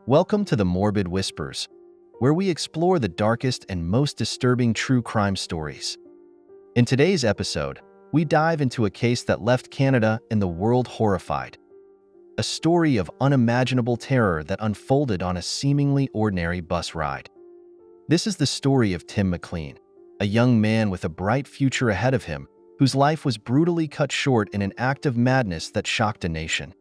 Welcome to the Morbid Whispers, where we explore the darkest and most disturbing true crime stories. In today's episode, we dive into a case that left Canada and the world horrified. A story of unimaginable terror that unfolded on a seemingly ordinary bus ride. This is the story of Tim McLean, a young man with a bright future ahead of him, whose life was brutally cut short in an act of madness that shocked a nation.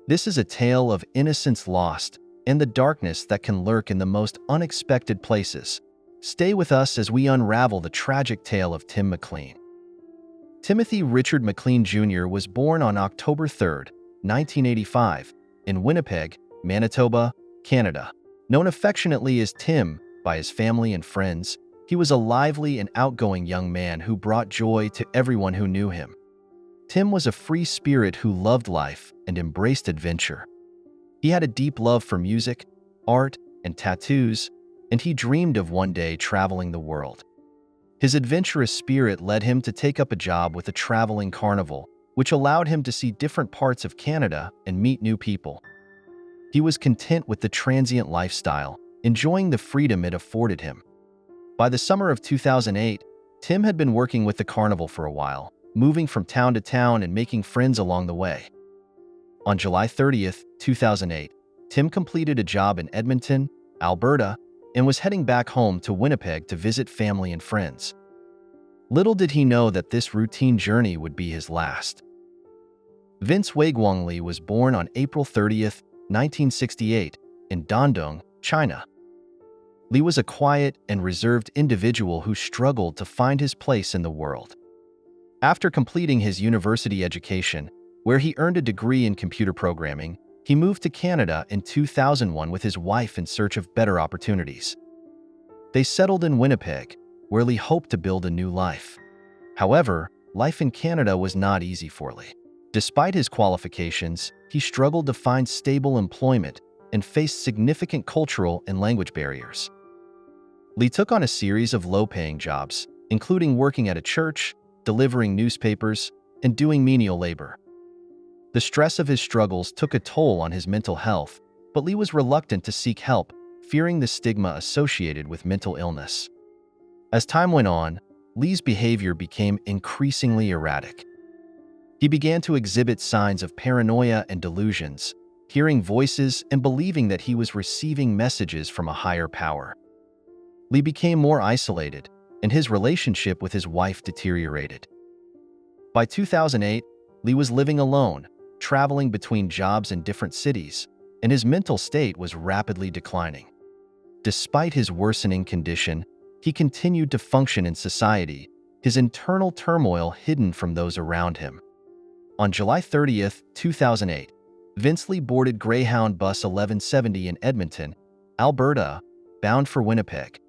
This is a tale of innocence lost and the darkness that can lurk in the most unexpected places. Stay with us as we unravel the tragic tale of Tim McLean. Timothy Richard McLean Jr. was born on October 3, 1985, in Winnipeg, Manitoba, Canada. Known affectionately as Tim by his family and friends, he was a lively and outgoing young man who brought joy to everyone who knew him. Tim was a free spirit who loved life and embraced adventure. He had a deep love for music, art, and tattoos, and he dreamed of one day traveling the world. His adventurous spirit led him to take up a job with a traveling carnival, which allowed him to see different parts of Canada and meet new people. He was content with the transient lifestyle, enjoying the freedom it afforded him. By the summer of 2008, Tim had been working with the carnival for a while, moving from town to town and making friends along the way. On July 30, 2008, Tim completed a job in Edmonton, Alberta, and was heading back home to Winnipeg to visit family and friends. Little did he know that this routine journey would be his last. Vince Wagwang Li was born on April 30, 1968, in Dandong, China. Li was a quiet and reserved individual who struggled to find his place in the world. After completing his university education, where he earned a degree in computer programming, he moved to Canada in 2001 with his wife in search of better opportunities. They settled in Winnipeg, where Li hoped to build a new life. However, life in Canada was not easy for Li. Despite his qualifications, he struggled to find stable employment and faced significant cultural and language barriers. Li took on a series of low-paying jobs, including working at a church, delivering newspapers, and doing menial labor. The stress of his struggles took a toll on his mental health, but Li was reluctant to seek help, fearing the stigma associated with mental illness. As time went on, Li's behavior became increasingly erratic. He began to exhibit signs of paranoia and delusions, hearing voices and believing that he was receiving messages from a higher power. Li became more isolated, and his relationship with his wife deteriorated. By 2008, Li was living alone, traveling between jobs in different cities, and his mental state was rapidly declining. Despite his worsening condition, he continued to function in society, his internal turmoil hidden from those around him. On July 30, 2008, Vince Li boarded Greyhound Bus 1170 in Edmonton, Alberta, bound for Winnipeg.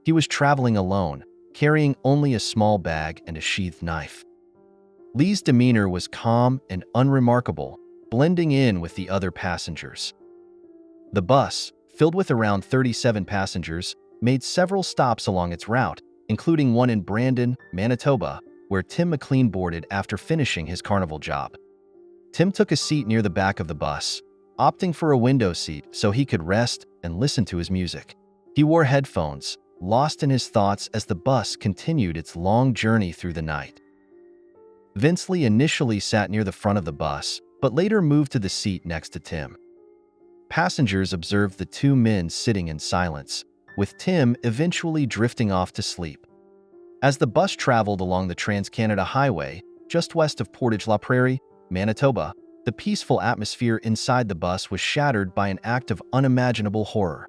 He was traveling alone, carrying only a small bag and a sheathed knife. Li's demeanor was calm and unremarkable, blending in with the other passengers. The bus, filled with around 37 passengers, made several stops along its route, including one in Brandon, Manitoba, where Tim McLean boarded after finishing his carnival job. Tim took a seat near the back of the bus, opting for a window seat so he could rest and listen to his music. He wore headphones, lost in his thoughts as the bus continued its long journey through the night. Vince Li initially sat near the front of the bus, but later moved to the seat next to Tim. Passengers observed the two men sitting in silence, with Tim eventually drifting off to sleep. As the bus traveled along the Trans-Canada Highway, just west of Portage-la Prairie, Manitoba, the peaceful atmosphere inside the bus was shattered by an act of unimaginable horror.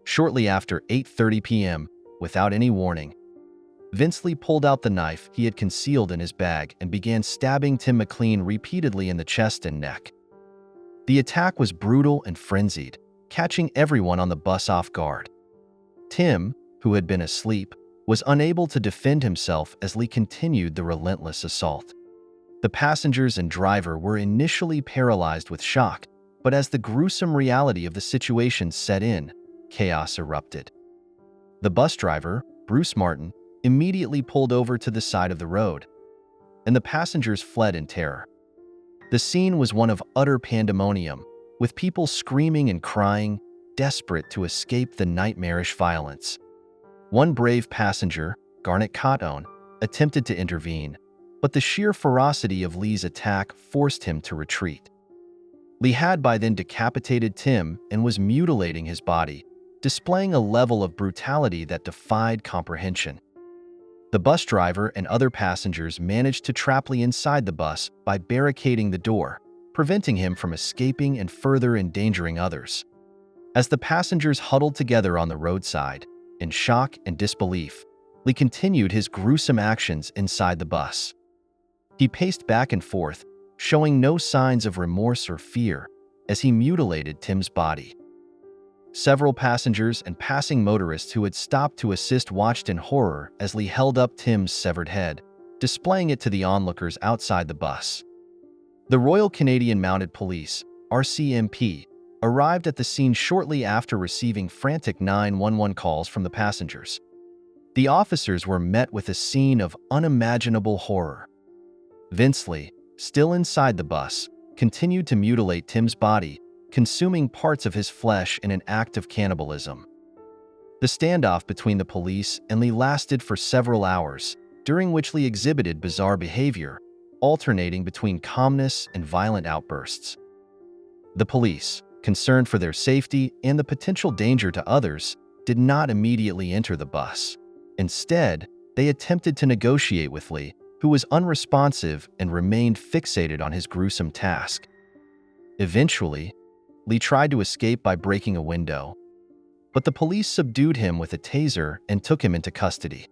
Shortly after 8:30 p.m., without any warning, Vince Li pulled out the knife he had concealed in his bag and began stabbing Tim McLean repeatedly in the chest and neck. The attack was brutal and frenzied, catching everyone on the bus off guard. Tim, who had been asleep, was unable to defend himself as Li continued the relentless assault. The passengers and driver were initially paralyzed with shock, but as the gruesome reality of the situation set in, chaos erupted. The bus driver, Bruce Martin, immediately pulled over to the side of the road, and the passengers fled in terror. The scene was one of utter pandemonium, with people screaming and crying, desperate to escape the nightmarish violence. One brave passenger, Garnet Cotone, attempted to intervene, but the sheer ferocity of Lee's attack forced him to retreat. Lee had by then decapitated Tim and was mutilating his body, displaying a level of brutality that defied comprehension. The bus driver and other passengers managed to trap Lee inside the bus by barricading the door, preventing him from escaping and further endangering others. As the passengers huddled together on the roadside, in shock and disbelief, Lee continued his gruesome actions inside the bus. He paced back and forth, showing no signs of remorse or fear as he mutilated Tim's body. Several passengers and passing motorists who had stopped to assist watched in horror as Lee held up Tim's severed head, displaying it to the onlookers outside the bus. The Royal Canadian Mounted Police, RCMP, arrived at the scene shortly after receiving frantic 911 calls from the passengers. The officers were met with a scene of unimaginable horror. Vince Lee, still inside the bus, continued to mutilate Tim's body, consuming parts of his flesh in an act of cannibalism. The standoff between the police and Lee lasted for several hours, during which Lee exhibited bizarre behavior, alternating between calmness and violent outbursts. The police, concerned for their safety and the potential danger to others, did not immediately enter the bus. Instead, they attempted to negotiate with Lee, who was unresponsive and remained fixated on his gruesome task. Eventually, Lee tried to escape by breaking a window, but the police subdued him with a taser and took him into custody.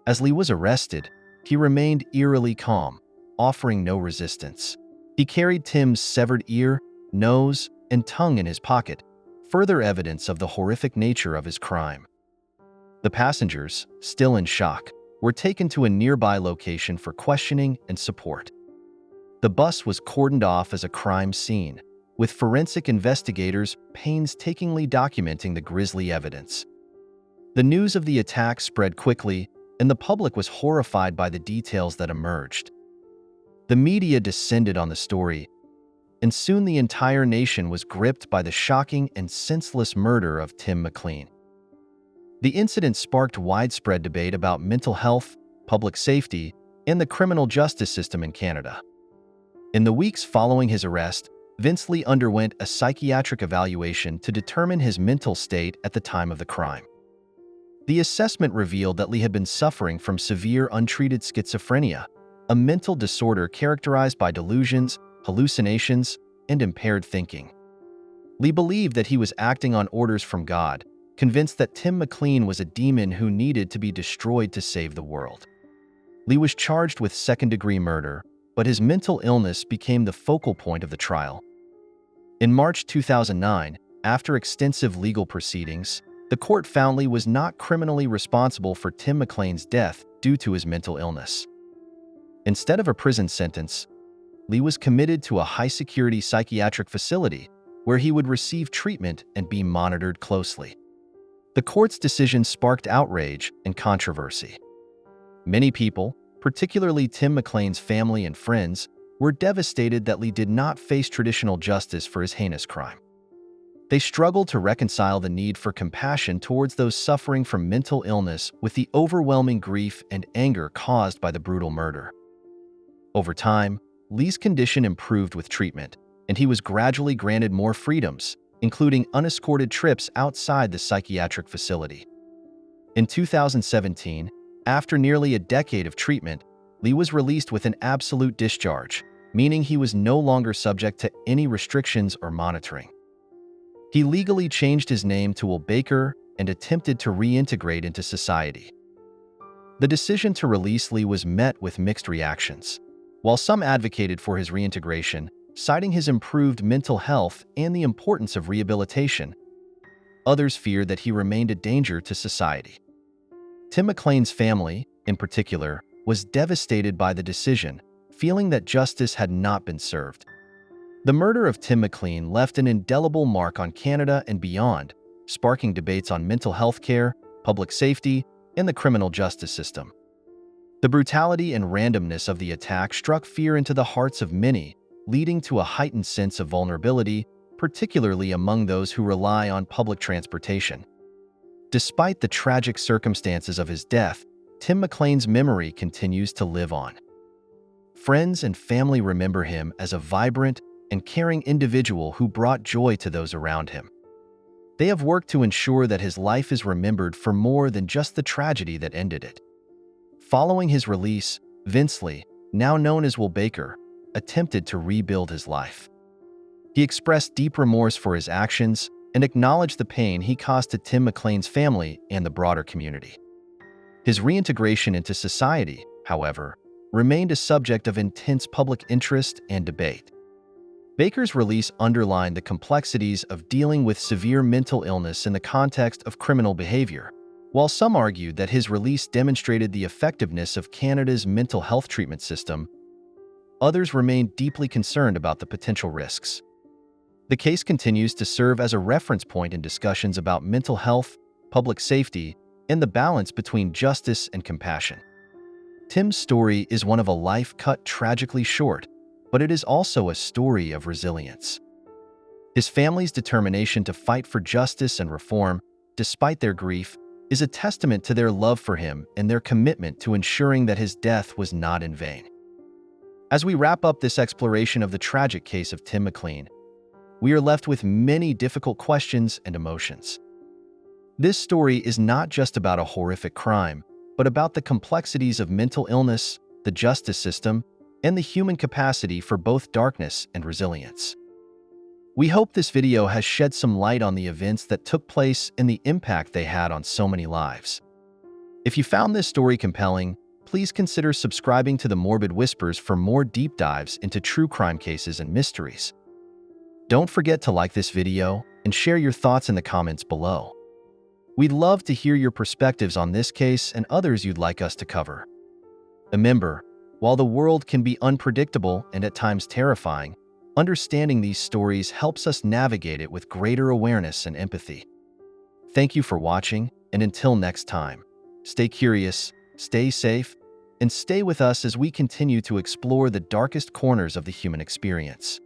As Lee was arrested, he remained eerily calm, offering no resistance. He carried Tim's severed ear, nose, and tongue in his pocket, further evidence of the horrific nature of his crime. The passengers, still in shock, were taken to a nearby location for questioning and support. The bus was cordoned off as a crime scene, with forensic investigators painstakingly documenting the grisly evidence. The news of the attack spread quickly, and the public was horrified by the details that emerged. The media descended on the story, and soon the entire nation was gripped by the shocking and senseless murder of Tim McLean. The incident sparked widespread debate about mental health, public safety, and the criminal justice system in Canada. In the weeks following his arrest, Vince Lee underwent a psychiatric evaluation to determine his mental state at the time of the crime. The assessment revealed that Lee had been suffering from severe untreated schizophrenia, a mental disorder characterized by delusions, hallucinations, and impaired thinking. Lee believed that he was acting on orders from God, convinced that Tim McLean was a demon who needed to be destroyed to save the world. Lee was charged with second-degree murder, but his mental illness became the focal point of the trial. In March 2009, after extensive legal proceedings, the court found Lee was not criminally responsible for Tim McLean's death due to his mental illness. Instead of a prison sentence, Lee was committed to a high-security psychiatric facility where he would receive treatment and be monitored closely. The court's decision sparked outrage and controversy. Many people, particularly Tim McLean's family and friends, were devastated that Lee did not face traditional justice for his heinous crime. They struggled to reconcile the need for compassion towards those suffering from mental illness with the overwhelming grief and anger caused by the brutal murder. Over time, Lee's condition improved with treatment, and he was gradually granted more freedoms, including unescorted trips outside the psychiatric facility. In 2017, after nearly a decade of treatment, Lee was released with an absolute discharge, meaning he was no longer subject to any restrictions or monitoring. He legally changed his name to Will Baker and attempted to reintegrate into society. The decision to release Lee was met with mixed reactions. While some advocated for his reintegration, citing his improved mental health and the importance of rehabilitation, others feared that he remained a danger to society. Tim McLean's family, in particular, was devastated by the decision, feeling that justice had not been served. The murder of Tim McLean left an indelible mark on Canada and beyond, sparking debates on mental health care, public safety, and the criminal justice system. The brutality and randomness of the attack struck fear into the hearts of many, leading to a heightened sense of vulnerability, particularly among those who rely on public transportation. Despite the tragic circumstances of his death, Tim McLean's memory continues to live on. Friends and family remember him as a vibrant and caring individual who brought joy to those around him. They have worked to ensure that his life is remembered for more than just the tragedy that ended it. Following his release, Vince Lee, now known as Will Baker, attempted to rebuild his life. He expressed deep remorse for his actions and acknowledged the pain he caused to Tim McLean's family and the broader community. His reintegration into society, however, remained a subject of intense public interest and debate. Baker's release underlined the complexities of dealing with severe mental illness in the context of criminal behavior. While some argued that his release demonstrated the effectiveness of Canada's mental health treatment system, others remained deeply concerned about the potential risks. The case continues to serve as a reference point in discussions about mental health, public safety, and the balance between justice and compassion. Tim's story is one of a life cut tragically short, but it is also a story of resilience. His family's determination to fight for justice and reform, despite their grief, is a testament to their love for him and their commitment to ensuring that his death was not in vain. As we wrap up this exploration of the tragic case of Tim McLean, we are left with many difficult questions and emotions. This story is not just about a horrific crime, but about the complexities of mental illness, the justice system, and the human capacity for both darkness and resilience. We hope this video has shed some light on the events that took place and the impact they had on so many lives. If you found this story compelling, please consider subscribing to the Morbid Whispers for more deep dives into true crime cases and mysteries. Don't forget to like this video and share your thoughts in the comments below. We'd love to hear your perspectives on this case and others you'd like us to cover. Remember, while the world can be unpredictable and at times terrifying, understanding these stories helps us navigate it with greater awareness and empathy. Thank you for watching, and until next time, stay curious, stay safe, and stay with us as we continue to explore the darkest corners of the human experience.